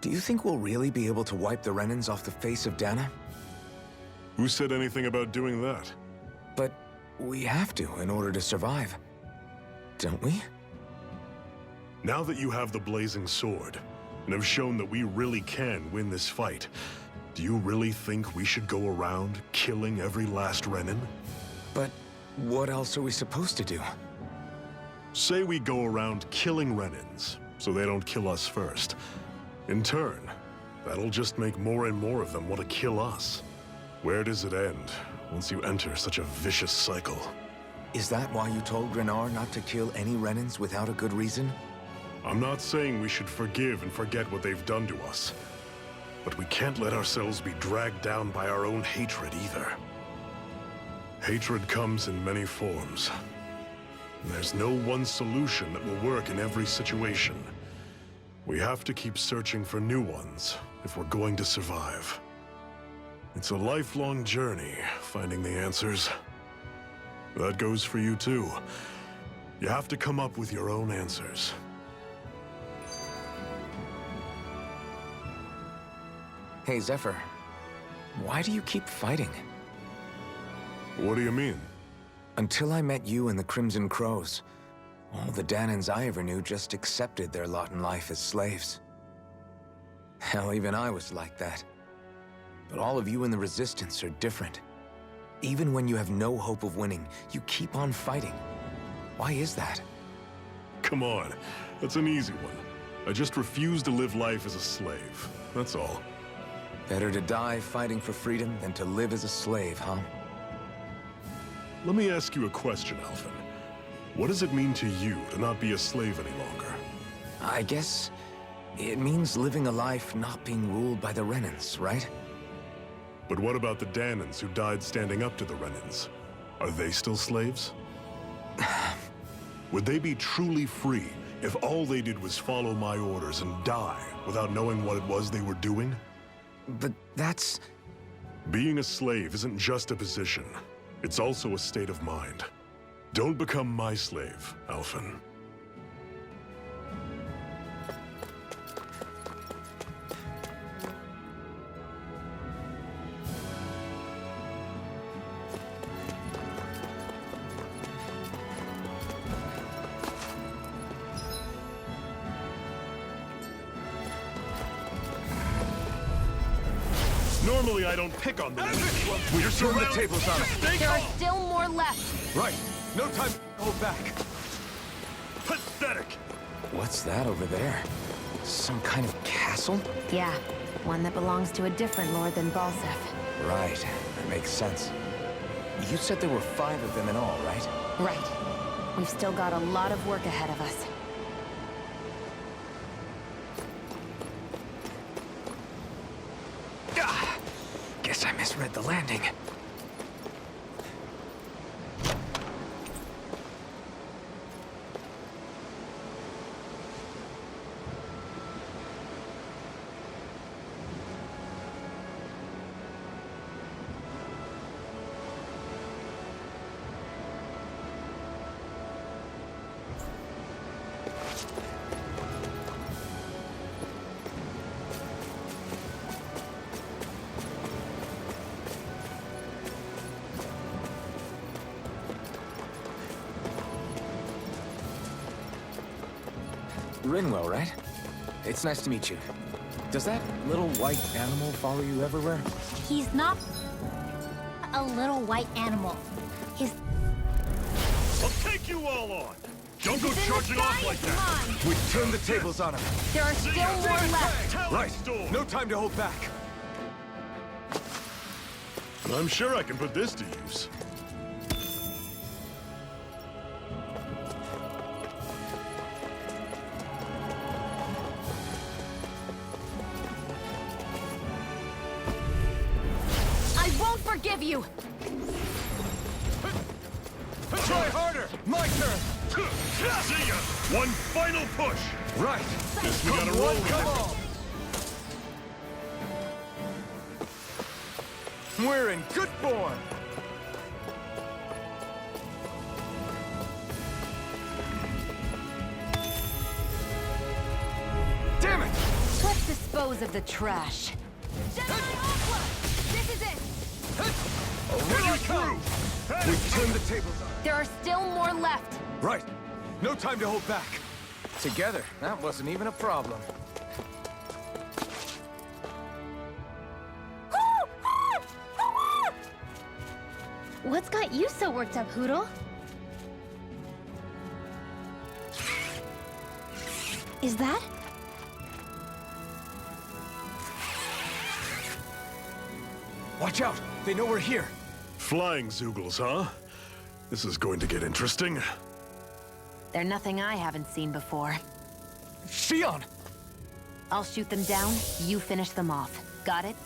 Do you think we'll really be able to wipe the Renans off the face of Dana? Who said anything about doing that? But we have to in order to survive. Don't we? Now that you have the blazing sword, and have shown that we really can win this fight, do you really think we should go around killing every last Renan? But what else are we supposed to do? Say we go around killing Renans, so they don't kill us first. In turn, that'll just make more and more of them want to kill us. Where does it end once you enter such a vicious cycle? Is that why you told Renar not to kill any Renans without a good reason? I'm not saying we should forgive and forget what they've done to us. But we can't let ourselves be dragged down by our own hatred either. Hatred comes in many forms. And there's no one solution that will work in every situation. We have to keep searching for new ones if we're going to survive. It's a lifelong journey, finding the answers. That goes for you too. You have to come up with your own answers. Hey, Zephyr. Why do you keep fighting? What do you mean? Until I met you and the Crimson Crows, all the Danans I ever knew just accepted their lot in life as slaves. Hell, even I was like that. But all of you in the Resistance are different. Even when you have no hope of winning, you keep on fighting. Why is that? Come on, that's an easy one. I just refuse to live life as a slave, that's all. Better to die fighting for freedom than to live as a slave, huh? Let me ask you a question, Alphen. What does it mean to you to not be a slave any longer? I guess it means living a life not being ruled by the Renans, right? But what about the Danans who died standing up to the Renans? Are they still slaves? Would they be truly free if all they did was follow my orders and die without knowing what it was they were doing? But that's... Being a slave isn't just a position. It's also a state of mind. Don't become my slave, Alphen. Normally I don't pick on the weak. We're surrounded. The tables on it. There are still more left. Right. No time. Hold back. Pathetic. What's that over there? Some kind of castle? Yeah, one that belongs to a different lord than Balsef. Right. That makes sense. You said there were 5 of them in all, right? Right. We've still got a lot of work ahead of us. Guess I misread the landing. Rinwell, right? It's nice to meet you. Does that little white animal follow you everywhere? He's not a little white animal. He's... I'll take you all on! Don't go charging off like that! We turned the tables on him. There are still more left. Right. No time to hold back. I'm sure I can put this to use. Forgive you! Try harder! My turn! See ya! One final push! Right! Guess we gotta roll with Come on! We're in good form! Damn it! What dispose of the trash. This is it! Already through! We've turned the tables on. There are still more left. Right. No time to hold back. Together, that wasn't even a problem. What's got you so worked up, Hoodle? Is that? Watch out! They know we're here. Flying Zoogles, huh? This is going to get interesting. They're nothing I haven't seen before. Shion! I'll shoot them down, you finish them off. Got it?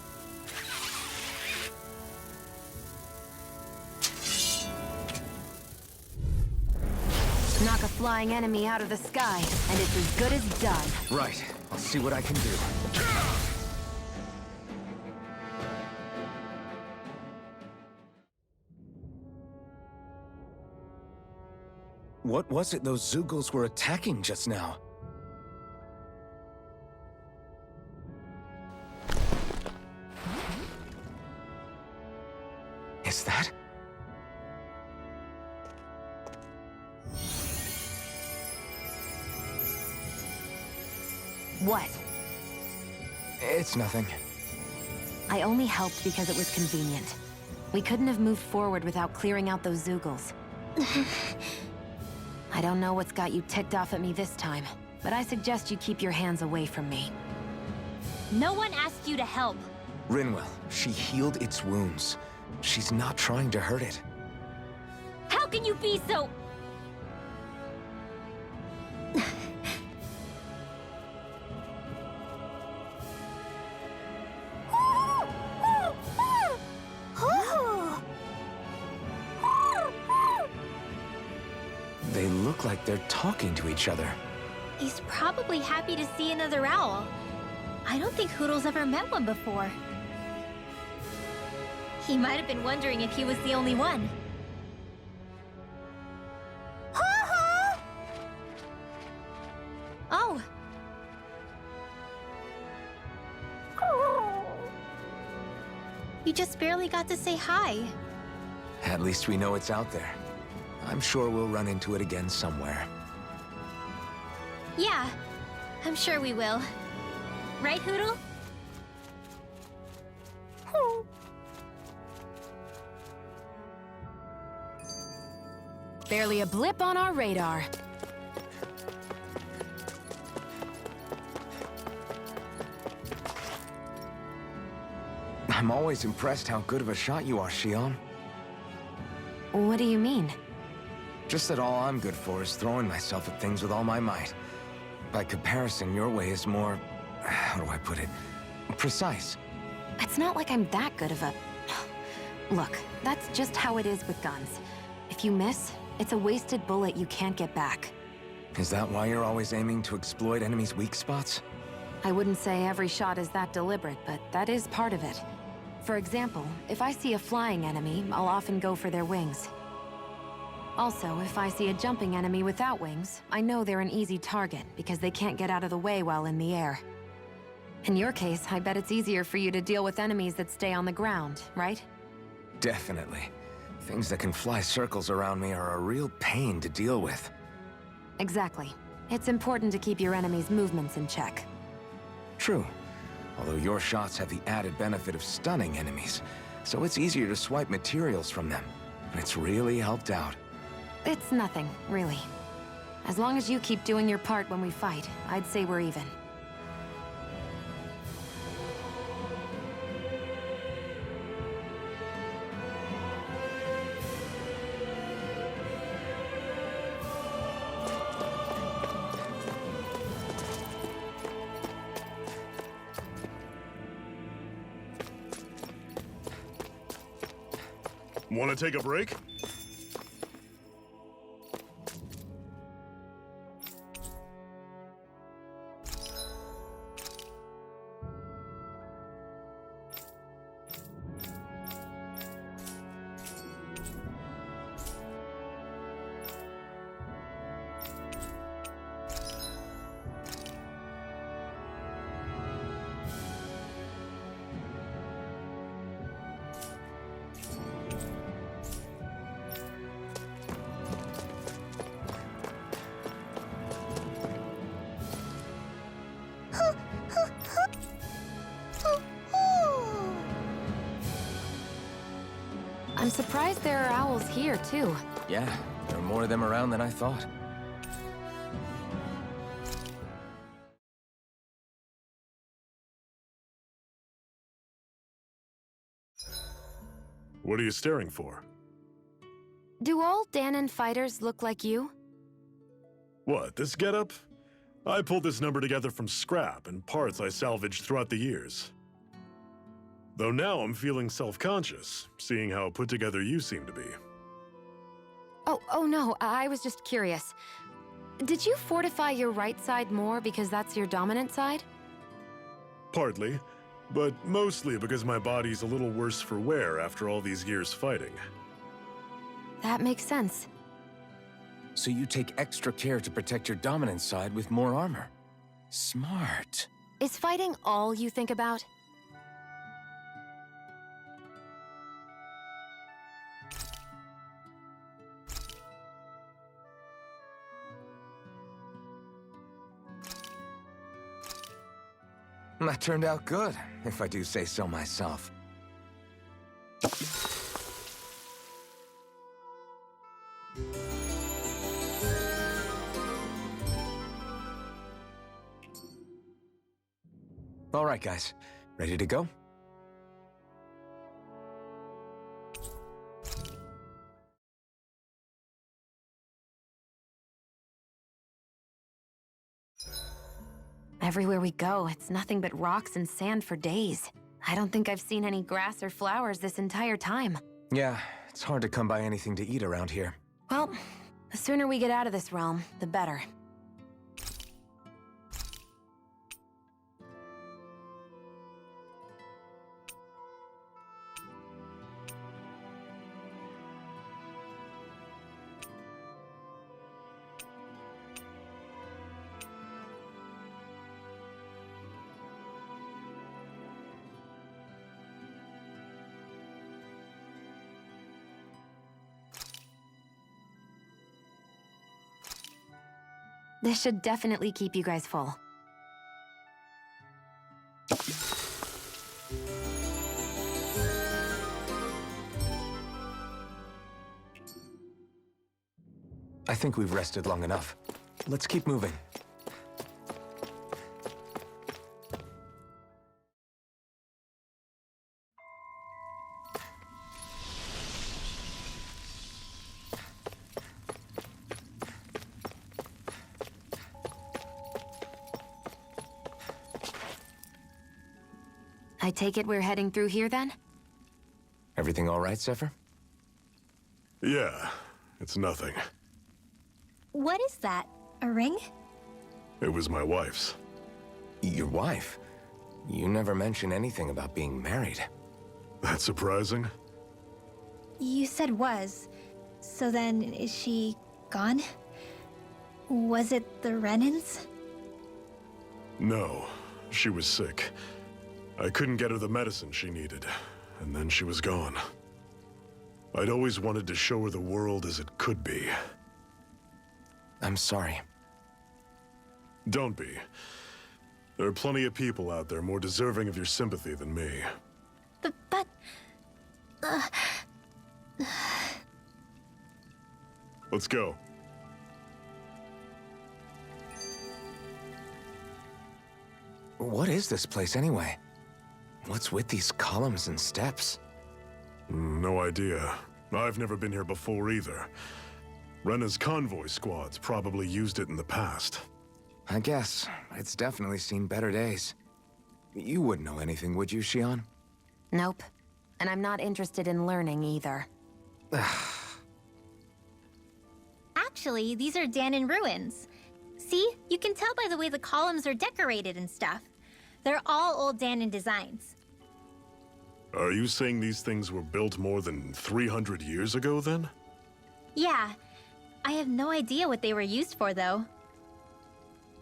Knock a flying enemy out of the sky, and it's as good as done. Right. I'll see what I can do. What was it those Zoogles were attacking just now? Is that? What? It's nothing. I only helped because it was convenient. We couldn't have moved forward without clearing out those Zoogles. I don't know what's got you ticked off at me this time, but I suggest you keep your hands away from me. No one asked you to help. Rinwell, she healed its wounds. She's not trying to hurt it. How can you be so... They look like they're talking to each other. He's probably happy to see another owl. I don't think Hoodle's ever met one before. He might have been wondering if he was the only one. Oh. You just barely got to say hi. At least we know it's out there. I'm sure we'll run into it again somewhere. Yeah, I'm sure we will. Right, Hoodle? Barely a blip on our radar. I'm always impressed how good of a shot you are, Shion. What do you mean? Just that all I'm good for is throwing myself at things with all my might. By comparison, your way is more... how do I put it? Precise. It's not like I'm that good of a... Look, that's just how it is with guns. If you miss, it's a wasted bullet you can't get back. Is that why you're always aiming to exploit enemies' weak spots? I wouldn't say every shot is that deliberate, but that is part of it. For example, if I see a flying enemy, I'll often go for their wings. Also, if I see a jumping enemy without wings, I know they're an easy target because they can't get out of the way while in the air. In your case, I bet it's easier for you to deal with enemies that stay on the ground, right? Definitely. Things that can fly circles around me are a real pain to deal with. Exactly. It's important to keep your enemy's movements in check. True. Although your shots have the added benefit of stunning enemies, so it's easier to swipe materials from them. It's really helped out. It's nothing, really. As long as you keep doing your part when we fight, I'd say we're even. Want to take a break? I'm surprised there are owls here, too. Yeah, there are more of them around than I thought. What are you staring for? Do all Danon fighters look like you? What, this getup? I pulled this number together from scrap and parts I salvaged throughout the years. Though now I'm feeling self-conscious, seeing how put together you seem to be. Oh no, I was just curious. Did you fortify your right side more because that's your dominant side? Partly, but mostly because my body's a little worse for wear after all these years fighting. That makes sense. So you take extra care to protect your dominant side with more armor. Smart. Is fighting all you think about? That turned out good, if I do say so myself. All right, guys. Ready to go? Everywhere we go, it's nothing but rocks and sand for days. I don't think I've seen any grass or flowers this entire time. Yeah, it's hard to come by anything to eat around here. Well, the sooner we get out of this realm, the better. This should definitely keep you guys full. I think we've rested long enough. Let's keep moving. I take it we're heading through here then? Everything all right, Zephyr? Yeah, it's nothing. What is that? A ring? It was my wife's. Your wife? You never mentioned anything about being married. That's surprising? You said was. So then, is she gone? Was it the Renans? No, she was sick. I couldn't get her the medicine she needed, and then she was gone. I'd always wanted to show her the world as it could be. I'm sorry. Don't be. There are plenty of people out there more deserving of your sympathy than me. But... Let's go. What is this place anyway? What's with these columns and steps? No idea. I've never been here before either. Rena's convoy squads probably used it in the past. I guess. It's definitely seen better days. You wouldn't know anything, would you, Xion? Nope. And I'm not interested in learning either. Actually, these are Danon ruins. See? You can tell by the way the columns are decorated and stuff. They're all old Danon designs. Are you saying these things were built more than 300 years ago, then? Yeah. I have no idea what they were used for, though.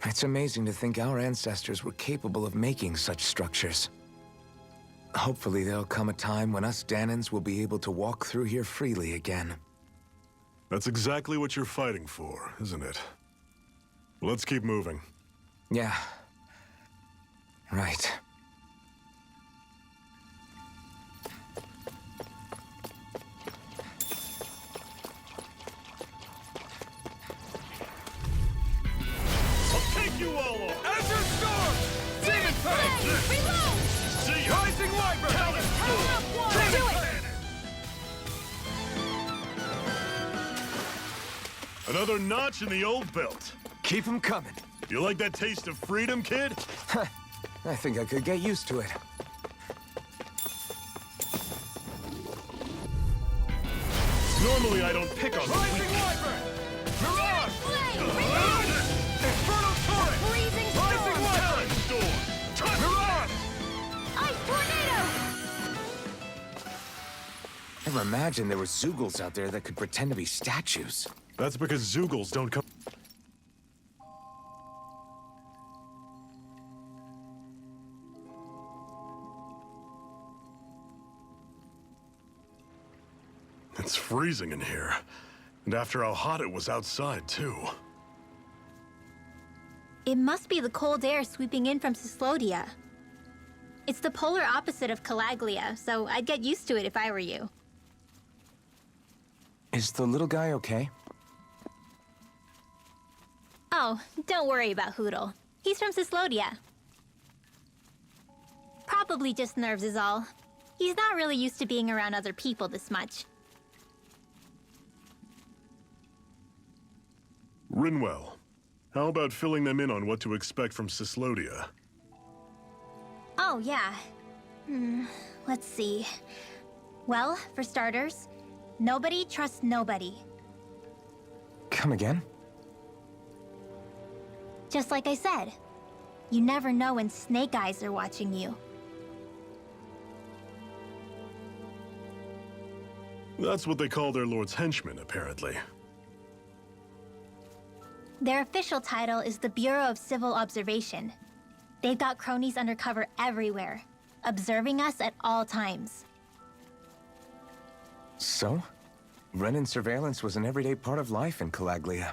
It's amazing to think our ancestors were capable of making such structures. Hopefully there'll come a time when us Danons will be able to walk through here freely again. That's exactly what you're fighting for, isn't it? Let's keep moving. Yeah. Right. take you all on! Azure Storm! Demon Fang! Reload! See ya! Rising Wyvern! Do it! Another notch in the old belt. Keep 'em coming. You like that taste of freedom, kid? I think I could get used to it. Normally I don't pick on the Rising weak. Wyvern! Mirage! Flame! Infernal Torrent! Freezing Rising storm! Wyvern! Storm! Touch! Mirage! Ice tornado! Never imagined there were Zoogles out there that could pretend to be statues. That's because Zoogles don't come. It's freezing in here. And after how hot it was outside, too. It must be the cold air sweeping in from Cyslodia. It's the polar opposite of Calaglia, so I'd get used to it if I were you. Is the little guy okay? Oh, don't worry about Hoodle. He's from Cyslodia. Probably just nerves is all. He's not really used to being around other people this much. Rinwell, how about filling them in on what to expect from Cyslodia? Oh, yeah. Let's see. Well, for starters, nobody trusts nobody. Come again? Just like I said, you never know when Snake Eyes are watching you. That's what they call their lord's henchmen, apparently. Their official title is the Bureau of Civil Observation. They've got cronies undercover everywhere, observing us at all times. So? Renin surveillance was an everyday part of life in Calaglia.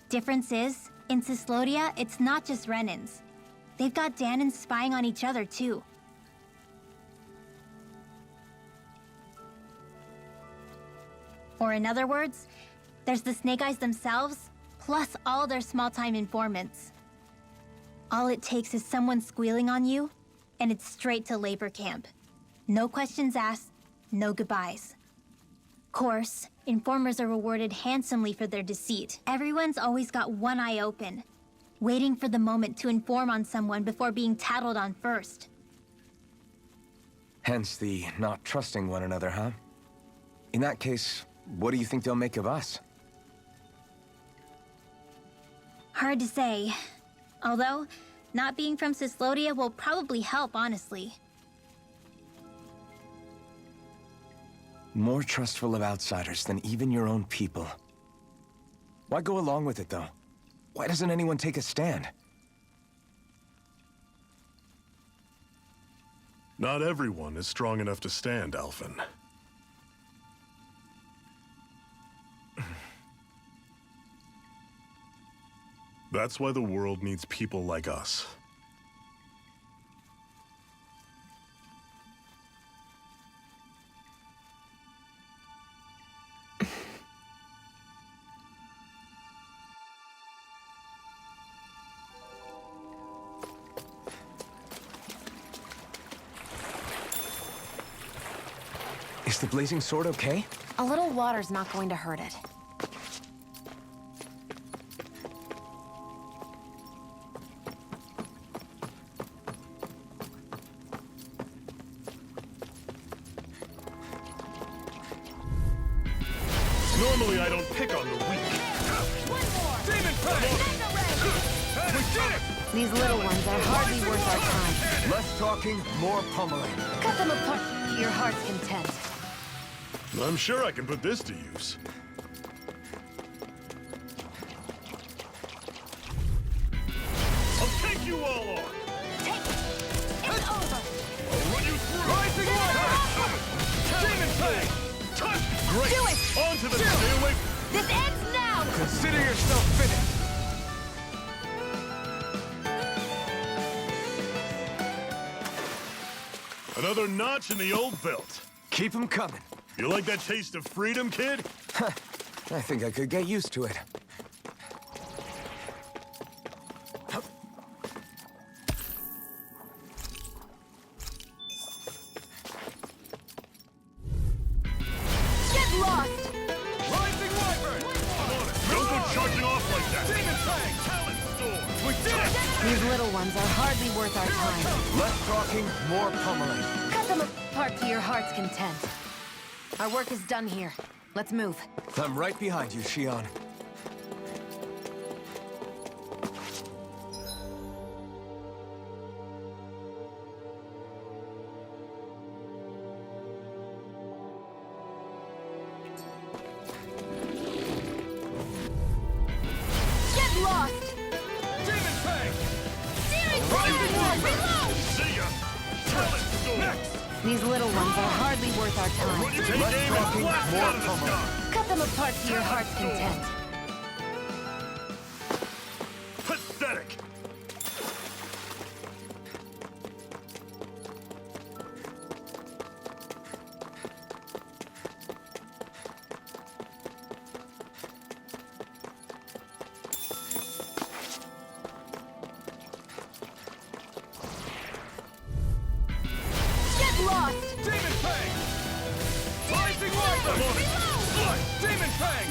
Difference is, in Cyslodia, it's not just Renins. They've got Danans spying on each other, too. Or in other words, there's the Snake Eyes themselves, plus all their small-time informants. All it takes is someone squealing on you, and it's straight to labor camp. No questions asked, no goodbyes. Course, informers are rewarded handsomely for their deceit. Everyone's always got one eye open, waiting for the moment to inform on someone before being tattled on first. Hence the not trusting one another, huh? In that case, what do you think they'll make of us? Hard to say. Although, not being from Cyslodia will probably help, honestly. More trustful of outsiders than even your own people. Why go along with it, though? Why doesn't anyone take a stand? Not everyone is strong enough to stand, Alphen. That's why the world needs people like us. Is the blazing sword okay? A little water's not going to hurt it. Normally I don't pick on the weak. Demon Fang! We did it! These little ones are hardly worth our time. Less talking, more pummeling. Cut them apart to your heart's content. I'm sure I can put this to use. I'll take you all on! Take it! It's over! I'll run you through! Rising Wyvern! Demon Fang! Touch! Great! Do it! On to the stay away! This ends now! Consider yourself finished! Another notch in the old belt. Keep 'em coming. You like that taste of freedom, kid? I think I could get used to it. These little ones are hardly worth our time. Less talking, more pummeling. Cut them apart to your heart's content. Our work is done here. Let's move. I'm right behind you, Shion. Get lost! Demon Fang! Reload! See ya! Talent Storm! Next! These little ones are hardly worth our time. Less talking, more pummeling. Cut them apart to your heart's content. Pathetic! Get lost! Demon Fang! Rising Wyvern! Blood! Demon Fang!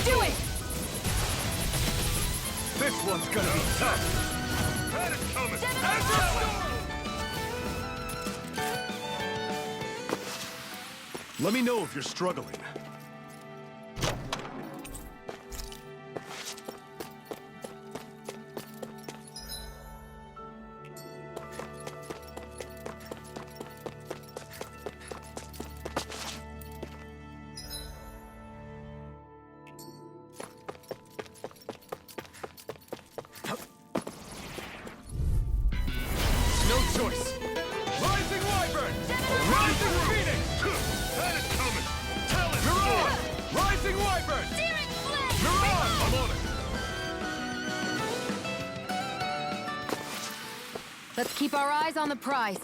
Do it! This one's gonna be tough! Had it coming! Azure Storm! Let me know if you're struggling. No choice! Rising Wyvern! Rising Phoenix! Had it coming! Talent Miran! Storm! Rising Wyvern! Miran! I'm on it! Let's keep our eyes on the prize.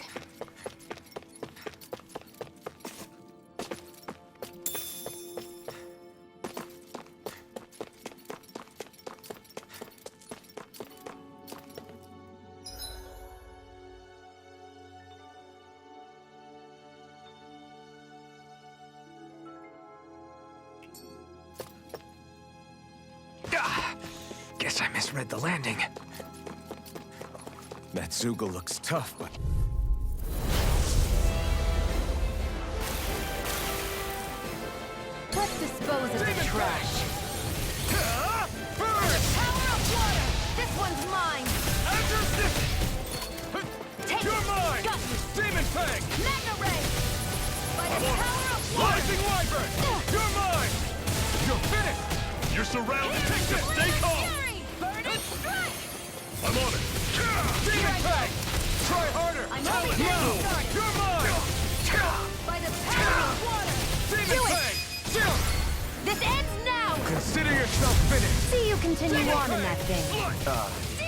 Ah, guess I misread the landing. That Zugal looks tough, but... Let's dispose of the trash. Burn! Power of water! This one's mine! Azure Stick! Take You're it! mine! Got you! Demon Fang! Mega Ray! By the power of water! Rising Wyvern! You're mine! You're finished! You're surrounded! Just stay calm! Fury! Burning strike! I'm on it! Demon Fang! Try harder! I'm Talent only getting Blow! started. You're mine! By the power of water! Demon Do it! Fang! Jump! This ends now! Consider yourself finished! See you continue on in that thing.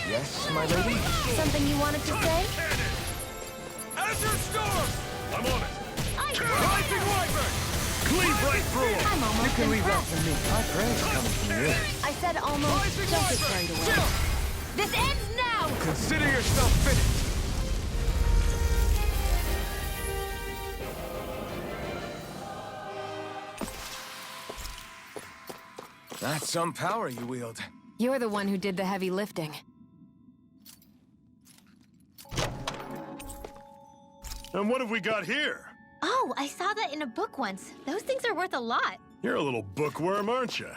Yes, my lady? Something you wanted to say? Cannon! Azure Storm! I'm on it! Rising Wyvern! Cleave right through him! I'm almost impressed. me. My prayers coming from you. I said almost. Rising Don't get Wyvern! carried away. Jump! This ends now! Consider yourself finished! That's some power you wield. You're the one who did the heavy lifting. And what have we got here? Oh, I saw that in a book once. Those things are worth a lot. You're a little bookworm, aren't you?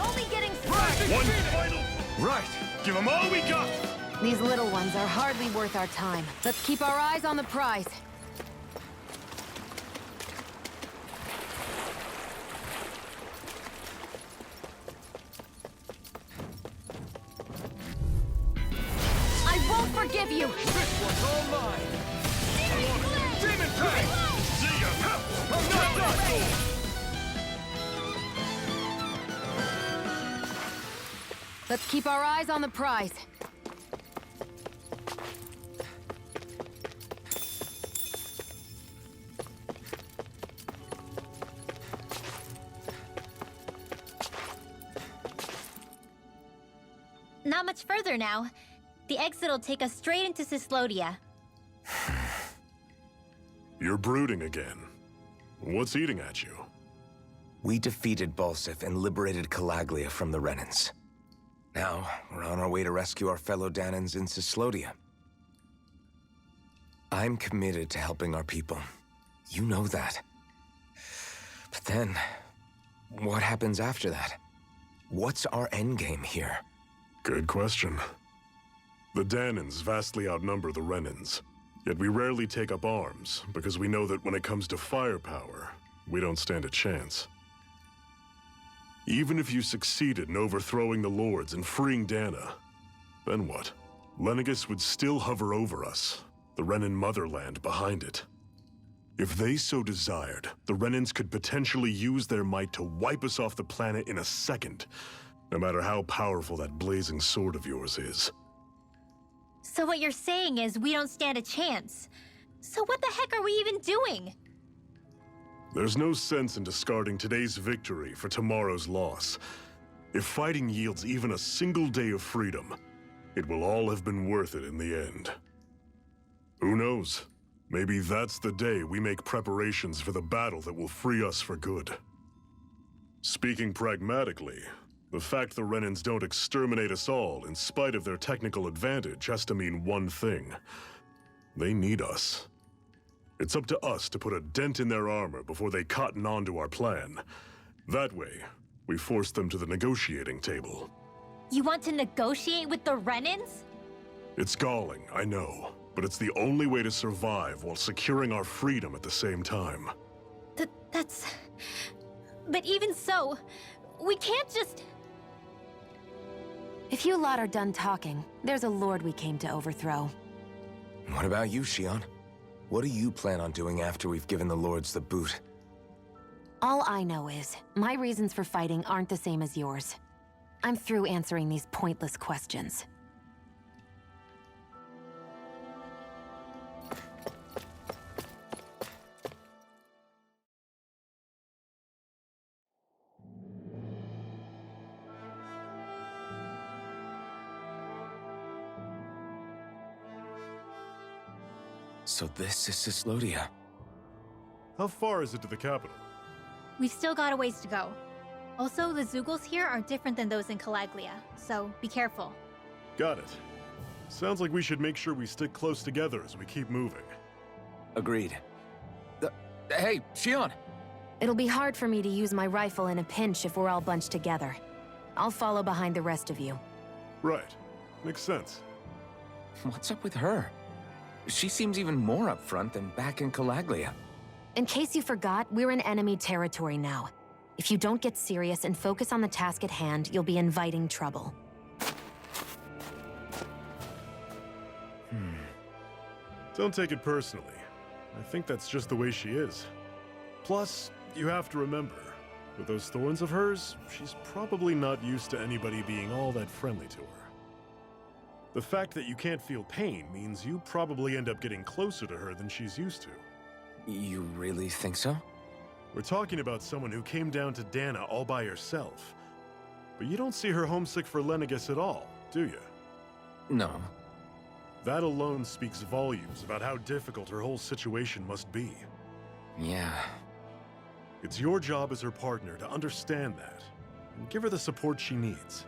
only getting started! One final... Right! Give them all we got! These little ones are hardly worth our time. Let's keep our eyes on the prize. I won't forgive you! This one's all mine. Demon Tag! See ya! I'm not done! Let's keep our eyes on the prize. Not much further now. The exit will take us straight into Cyslodia. You're brooding again. What's eating at you? We defeated Balsif and liberated Calaglia from the Renans. Now, we're on our way to rescue our fellow Danans in Cyslodia. I'm committed to helping our people. You know that. But then, what happens after that? What's our endgame here? Good question. The Danans vastly outnumber the Renans. Yet we rarely take up arms, because we know that when it comes to firepower, we don't stand a chance. Even if you succeeded in overthrowing the Lords and freeing Dana, then what? Lenegis would still hover over us, the Renan motherland behind it. If they so desired, the Renans could potentially use their might to wipe us off the planet in a second, no matter how powerful that blazing sword of yours is. So what you're saying is we don't stand a chance. So what the heck are we even doing? There's no sense in discarding today's victory for tomorrow's loss. If fighting yields even a single day of freedom, it will all have been worth it in the end. Who knows? Maybe that's the day we make preparations for the battle that will free us for good. Speaking pragmatically, the fact the Renans don't exterminate us all in spite of their technical advantage has to mean one thing. They need us. It's up to us to put a dent in their armor before they cotton on to our plan. That way, we force them to the negotiating table. You want to negotiate with the Renans? It's galling, I know, but it's the only way to survive while securing our freedom at the same time. That's... But even so, we can't just... If you lot are done talking, there's a lord we came to overthrow. What about you, Shion? What do you plan on doing after we've given the Lords the boot? All I know is, my reasons for fighting aren't the same as yours. I'm through answering these pointless questions. So this is Cyslodia. How far is it to the capital? We've still got a ways to go. Also, the Zeugles here are different than those in Calaglia, so be careful. Got it. Sounds like we should make sure we stick close together as we keep moving. Agreed. Hey, Shion! It'll be hard for me to use my rifle in a pinch if we're all bunched together. I'll follow behind the rest of you. Right. Makes sense. What's up with her? She seems even more upfront than back in Calaglia. In case you forgot, we're in enemy territory now. If you don't get serious and focus on the task at hand, you'll be inviting trouble. Don't take it personally. I think that's just the way she is. Plus, you have to remember, with those thorns of hers, she's probably not used to anybody being all that friendly to her. The fact that you can't feel pain means you probably end up getting closer to her than she's used to. You really think so? We're talking about someone who came down to Dana all by herself. But you don't see her homesick for Lenegis at all, do you? No. That alone speaks volumes about how difficult her whole situation must be. Yeah. It's your job as her partner to understand that, and give her the support she needs.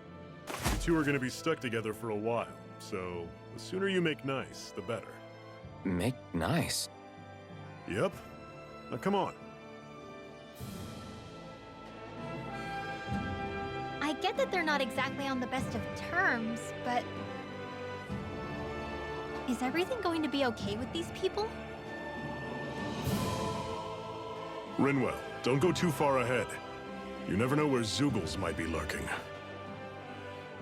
You two are going to be stuck together for a while, so the sooner you make nice, the better. Make nice? Yep. Now come on. I get that they're not exactly on the best of terms, but... is everything going to be okay with these people? Rinwell, don't go too far ahead. You never know where Zoogles might be lurking.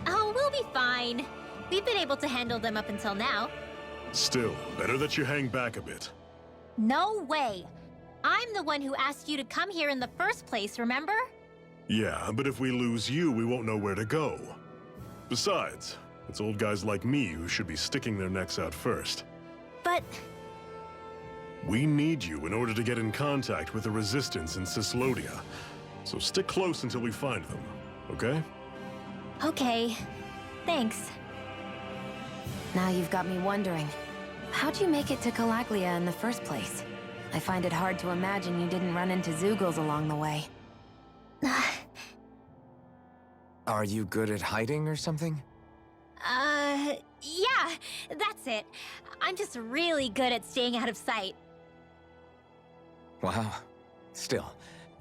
Oh, we'll be fine. We've been able to handle them up until now. Still, better that you hang back a bit. No way! I'm the one who asked you to come here in the first place, remember? Yeah, but if we lose you, we won't know where to go. Besides, it's old guys like me who should be sticking their necks out first. But... We need you in order to get in contact with the Resistance in Cyslodia. So stick close until we find them, okay? okay. Thanks. Now you've got me wondering. How'd you make it to Calaglia in the first place? I find it hard to imagine you didn't run into Zoogles along the way. Are you good at hiding or something? Yeah, that's it. I'm just really good at staying out of sight. Wow. Still,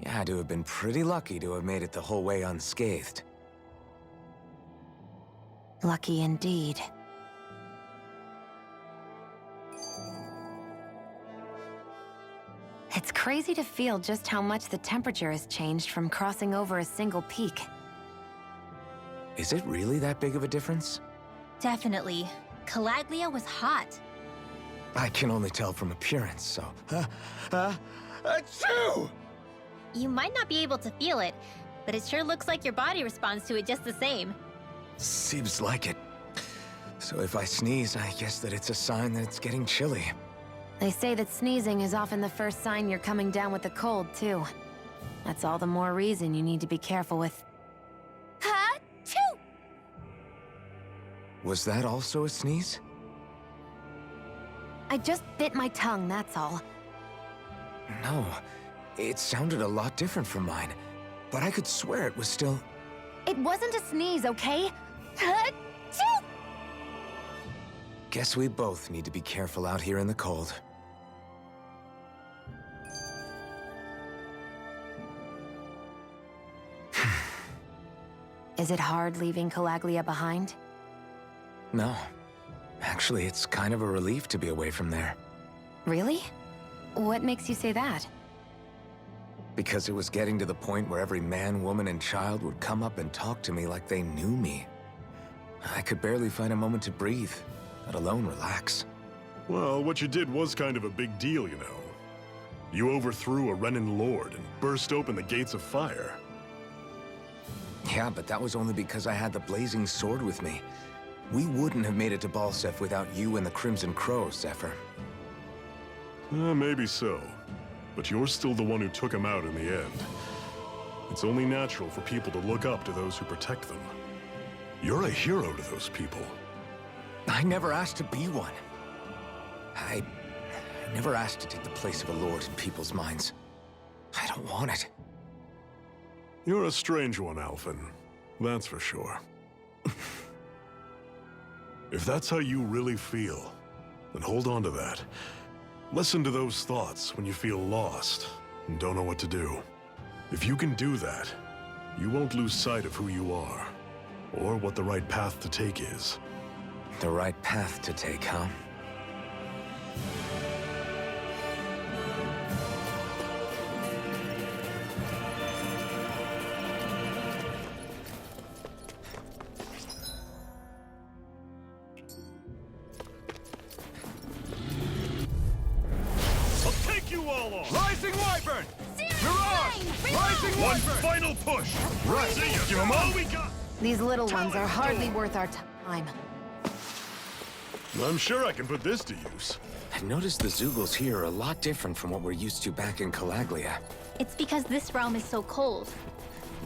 you had to have been pretty lucky to have made it the whole way unscathed. Lucky indeed. It's crazy to feel just how much the temperature has changed from crossing over a single peak. Is it really that big of a difference? Definitely. Calaglia was hot. I can only tell from appearance, so... Achoo! You might not be able to feel it, but it sure looks like your body responds to it just the same. Seems like it. So if I sneeze, I guess that it's a sign that it's getting chilly. They say that sneezing is often the first sign you're coming down with a cold, too. That's all the more reason you need to be careful with... Ha-choo! Was that also a sneeze? I just bit my tongue, that's all. No, it sounded a lot different from mine, but I could swear it was still... It wasn't a sneeze, okay? Ha-choo! Guess we both need to be careful out here in the cold. Is it hard leaving Calaglia behind? No. Actually, it's kind of a relief to be away from there. Really? What makes you say that? Because it was getting to the point where every man, woman, and child would come up and talk to me like they knew me. I could barely find a moment to breathe, let alone relax. Well, what you did was kind of a big deal, you know. You overthrew a Renan lord and burst open the gates of fire. Yeah, but that was only because I had the blazing sword with me. We wouldn't have made it to Balsef without you and the Crimson Crows, Zephyr. Maybe so. But you're still the one who took him out in the end. It's only natural for people to look up to those who protect them. You're a hero to those people. I never asked to be one. I never asked to take the place of a lord in people's minds. I don't want it. You're a strange one, Alphen. That's for sure. If that's how you really feel, then hold on to that. Listen to those thoughts when you feel lost and don't know what to do. If you can do that, you won't lose sight of who you are, or what the right path to take is. The right path to take, huh? I'll take you all on! Rising Wyvern! Mirage! Rising One Wyvern! final push! Right, see ya! Give 'em all we got! These little ones are hardly worth our time. I'm sure I can put this to use. I've noticed the Zoogles here are a lot different from what we're used to back in Calaglia. It's because this realm is so cold.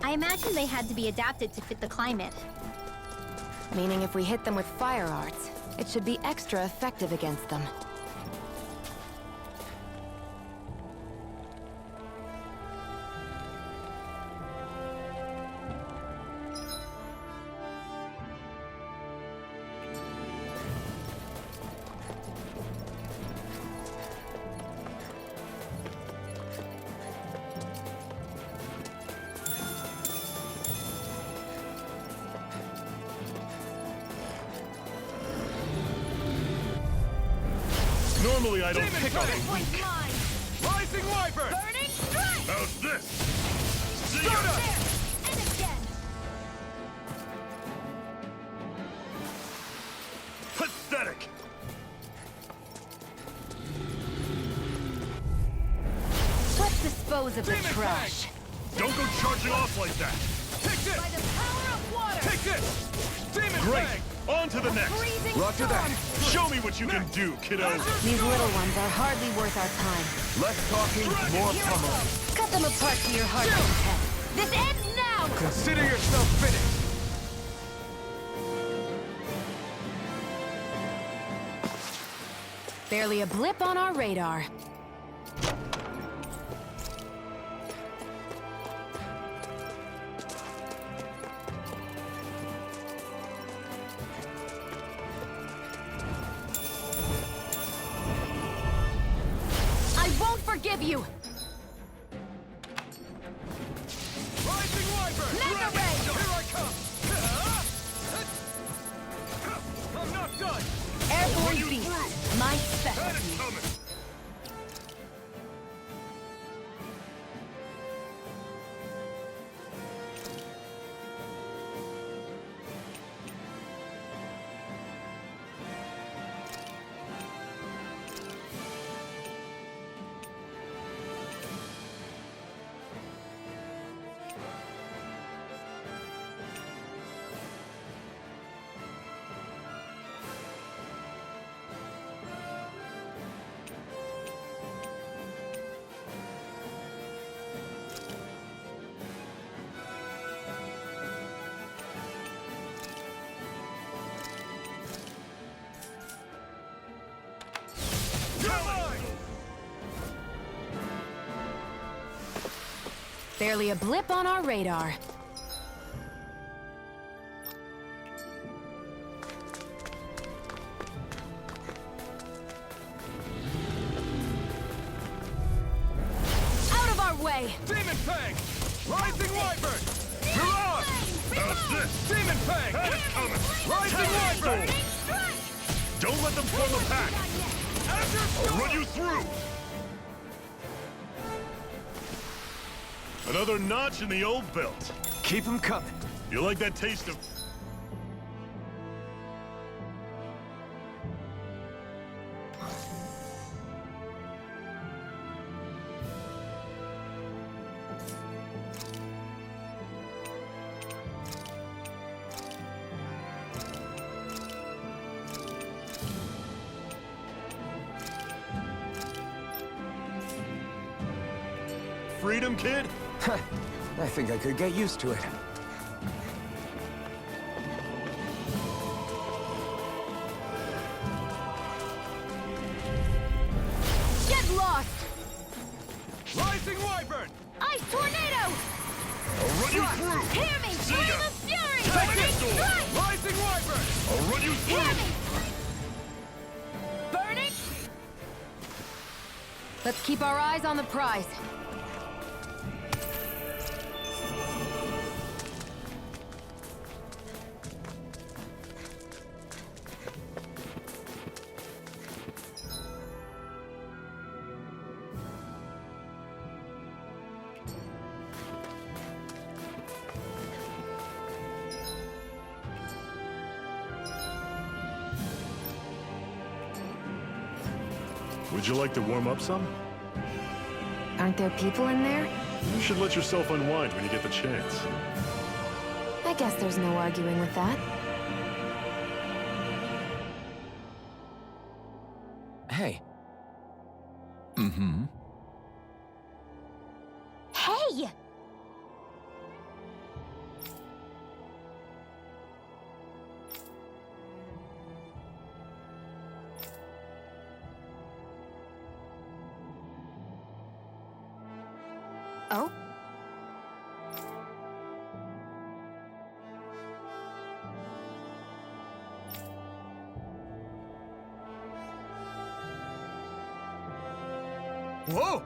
I imagine they had to be adapted to fit the climate. Meaning if we hit them with fire arts, it should be extra effective against them. Normally I don't Demon pick on Fang. the weak. Rising Wyvern! Burning strike! How's this? See Soda! ya! There! And again! Pathetic! Let's dispose of the Demon trash. Don't go charging off like that! Take this! By the power of water! Take this! Demon Great! Fang! On to the next! Freezing Roger storm! that. Show me what you can do, kiddo! These little ones are hardly worth our time. Less talking, more Here I pummeling. go! Cut them apart to your heart's content. This ends now! Consider yourself finished. Barely a blip on our radar. I won't forgive you! Rising Wyvern! Mega Ray! Here I come! I'm not done! Airborne you beast, through. my That is specialty. coming! Barely a blip on our radar. Out of our way! Demon Fang! Rising Wyvern! Mirage! How's this? Demon Fang! That is coming! Rising Wyvern! Don't let them form a pack! I'll run you through! Another notch in the old belt. Keep them coming. You like that taste of... freedom, kid? I think I could get used to it. Get lost! Rising Wyvern! Ice tornado! I'll run you through! Hear me! See Flame ya. of fury! Take Burning this door. strike! Rising Wyvern! I'll run you Hear through! me! Burning! Let's keep our eyes on the prize. Would you like to warm up some? Aren't there people in there? You should let yourself unwind when you get the chance. I guess there's no arguing with that. Hey. Hey! Oh? Whoa!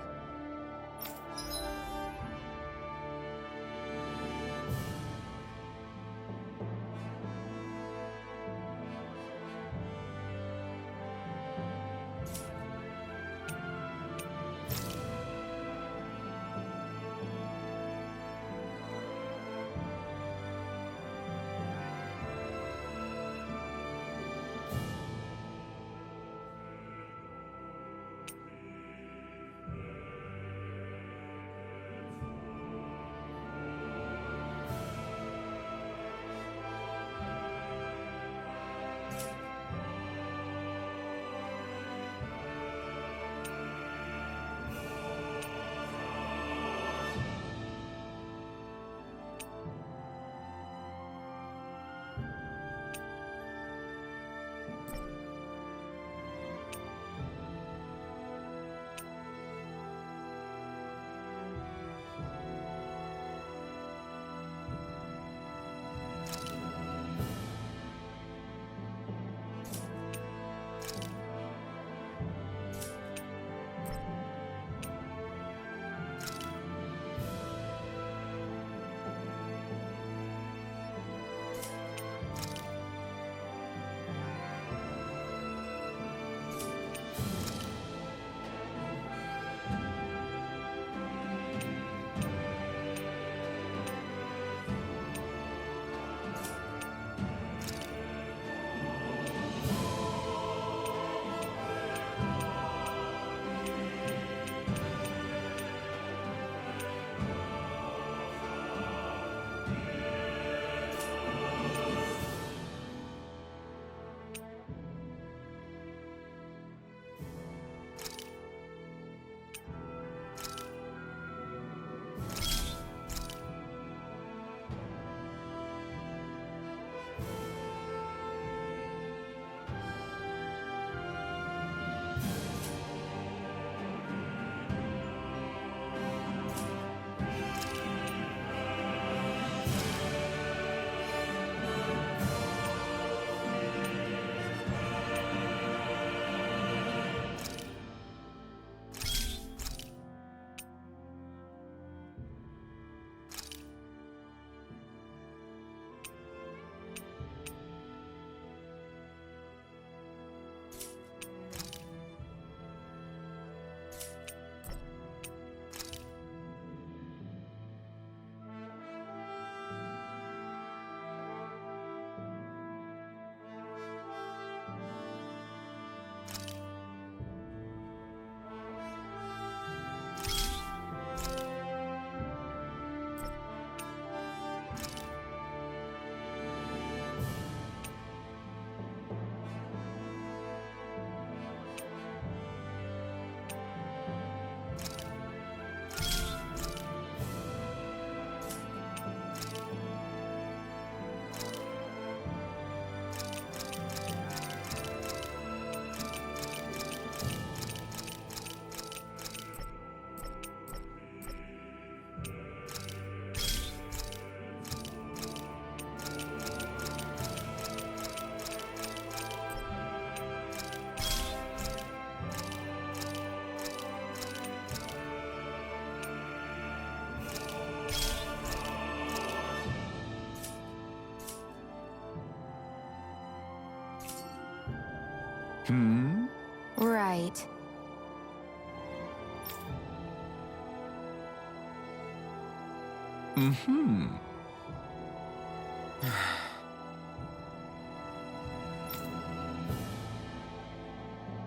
Right.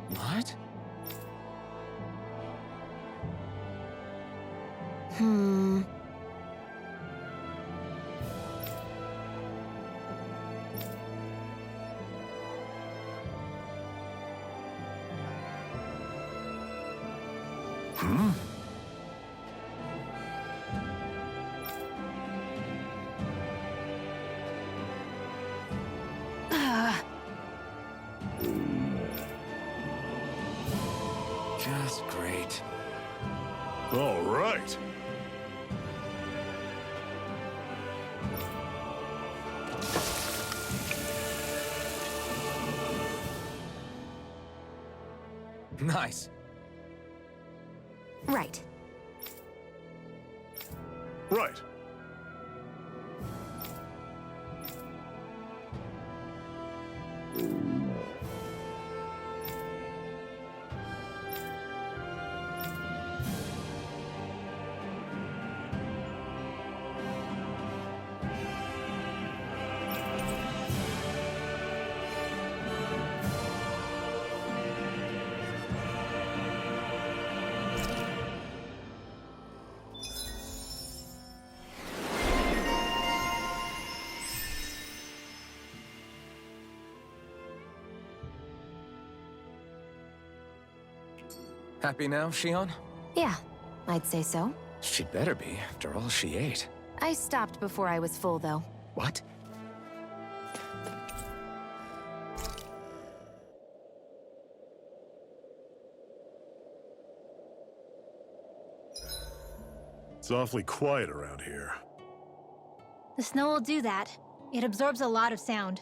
What? Hmm. Just great. All right. Nice. Right. Right. Happy now, Shion? Yeah, I'd say so. She'd better be, after all she ate. I stopped before I was full, though. What? It's awfully quiet around here. The snow will do that. It absorbs a lot of sound.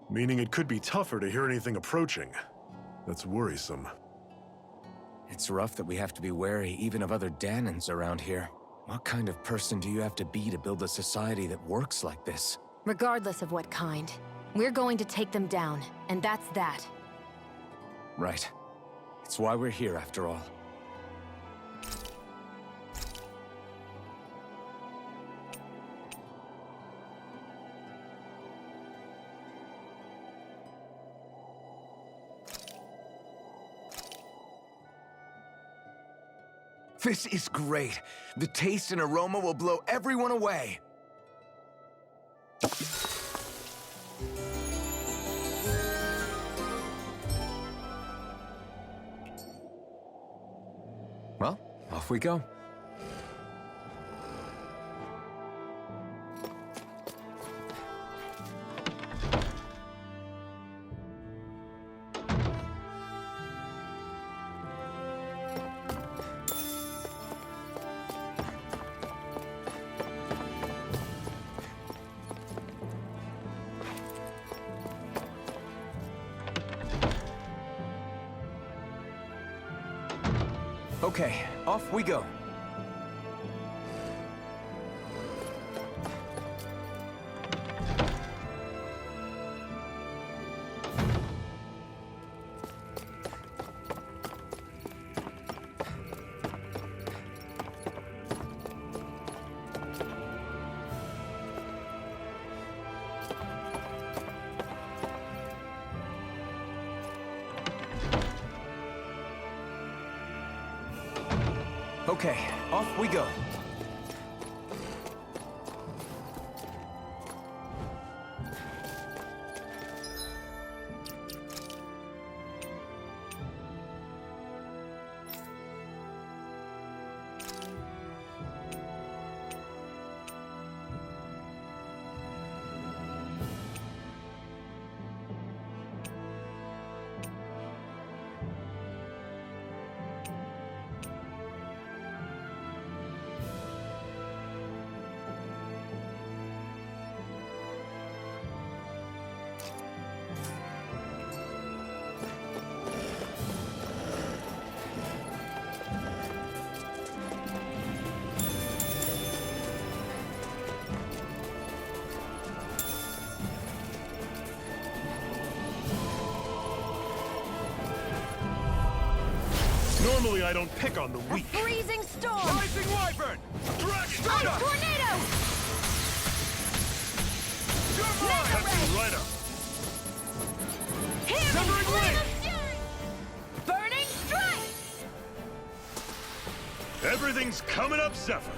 Meaning it could be tougher to hear anything approaching. That's worrisome. It's rough that we have to be wary even of other Danans around here. What kind of person do you have to be to build a society that works like this? Regardless of what kind, we're going to take them down, and that's that. Right. It's why we're here, after all. This is great. The taste and aroma will blow everyone away. Well, off we go. Okay, off we go. Okay, off we go. Normally I don't pick on the A weak. freezing storm! Rising Wyvern! Dragon! Ice tornado! You're mine! Mega That's ray! right up. Hammering Severing flame wind! of fury! Burning strike! Everything's coming up, Zephyr.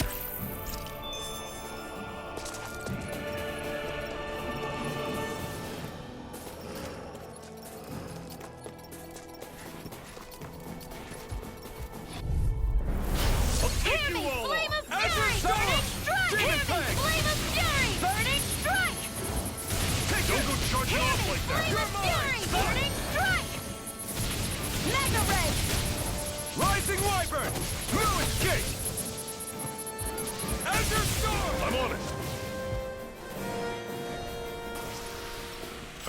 I'll take you Hammy all flame on. of Azure fury! Storm! Burning strike! Demon Hammy Fang! flame of fury! Burning strike! Don't go charging off Hammy like that. flame of fury! Burning strike! Mega ray! Rising Wyvern! No escape! Azure Storm! I'm on it.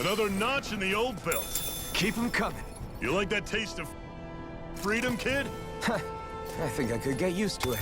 Another notch in the old belt. Keep 'em coming. You like that taste of freedom, kid? I think I could get used to it.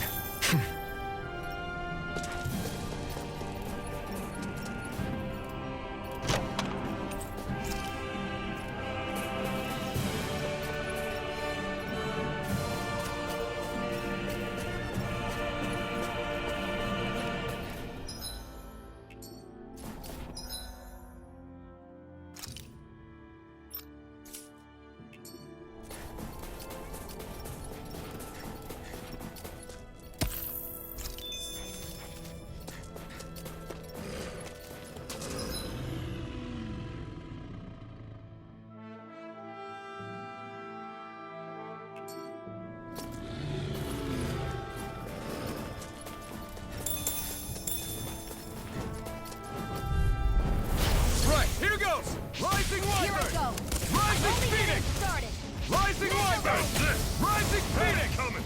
Right, here goes! Rising Here I Wyvern! go! Rising Only getting Phoenix! started! Rising Wyvern! How's this? Rising Phoenix! Coming.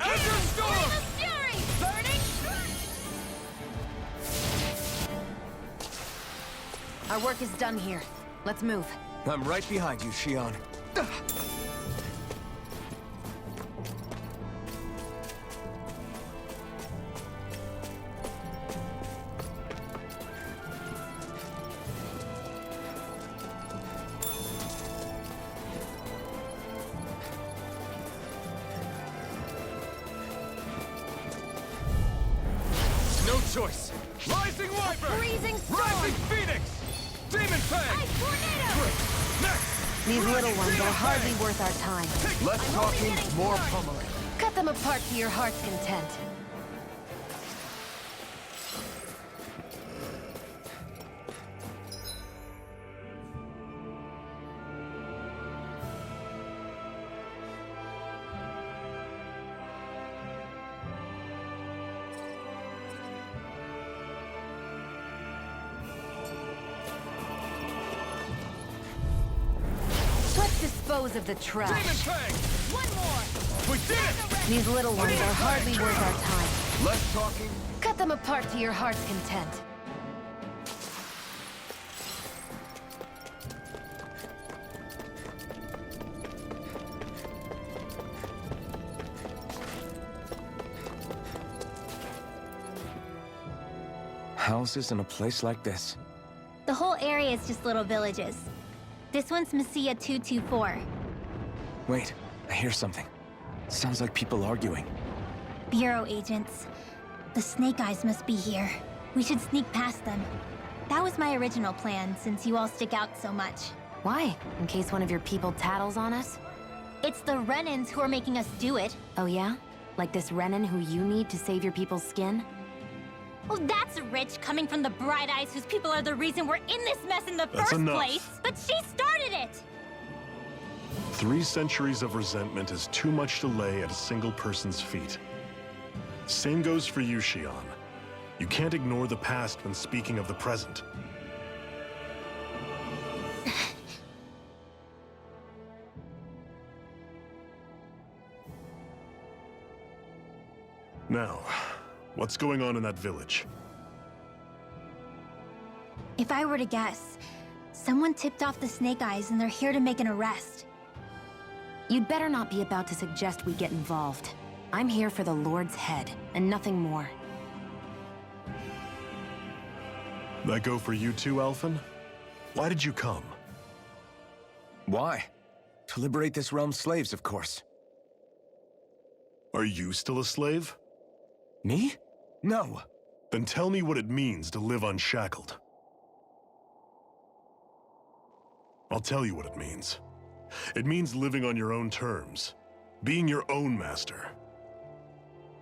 Azure Flame Storm! of fury! Burning strike! Our work is done here. Let's move. I'm right behind you, Shion. No choice! Rising Wyvern! Freezing storm! Rising Phoenix! Demon Fang! Ice tornado! Next! These little Dragon ones are Demon hardly Fang! worth our time. Less I'm only talking, getting more started. pummeling. Cut them apart to your heart's content. Let's dispose of the Demon trash. Fang! One more! We did it! These little ones are hardly worth our time. Less talking. Cut them apart to your heart's content. Houses in a place like this. The whole area is just little villages. This one's Messiah 224. Wait, I hear something. Sounds like people arguing. Bureau agents. The Snake Eyes must be here. We should sneak past them. That was my original plan, since you all stick out so much. Why? In case one of your people tattles on us? It's the Renans who are making us do it. Oh yeah? Like this Renan who you need to save your people's skin? Oh, that's rich, coming from the Bright Eyes whose people are the reason we're in this mess in the That's first enough. place. But she started it! 3 centuries of resentment is too much to lay at a single person's feet. Same goes for you, Shion. You can't ignore the past when speaking of the present. Now, what's going on in that village? If I were to guess, someone tipped off the Snake Eyes and they're here to make an arrest. You'd better not be about to suggest we get involved. I'm here for the Lord's head, and nothing more. That go for you too, Alphen? Why did you come? Why? To liberate this realm's slaves, of course. Are you still a slave? Me? No. Then tell me what it means to live unshackled. I'll tell you what it means. It means living on your own terms, being your own master,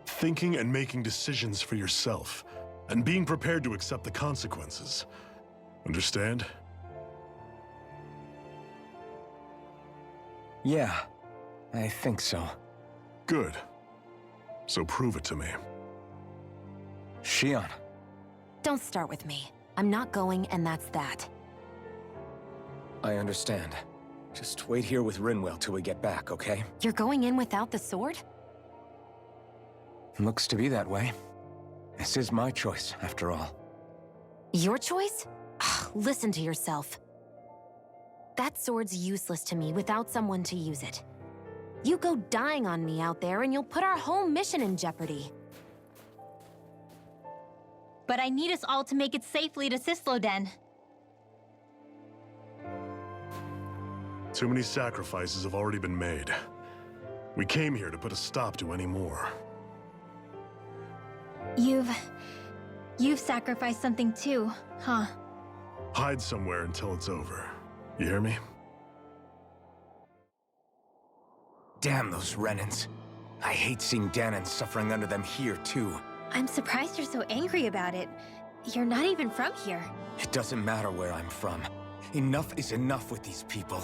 thinking and making decisions for yourself, and being prepared to accept the consequences. Understand? Yeah, I think so. Good. So prove it to me. Shion. Don't start with me. I'm not going, and that's that. I understand. Just wait here with Rinwell till we get back, okay? You're going in without the sword? Looks to be that way. This is my choice, after all. Your choice? Listen to yourself. That sword's useless to me without someone to use it. You go dying on me out there and you'll put our whole mission in jeopardy. But I need us all to make it safely to Sisloden. Too many sacrifices have already been made. We came here to put a stop to any more. You've sacrificed something too, huh? Hide somewhere until it's over. You hear me? Damn those Renans. I hate seeing Danon suffering under them here, too. I'm surprised you're so angry about it. You're not even from here. It doesn't matter where I'm from. Enough is enough with these people.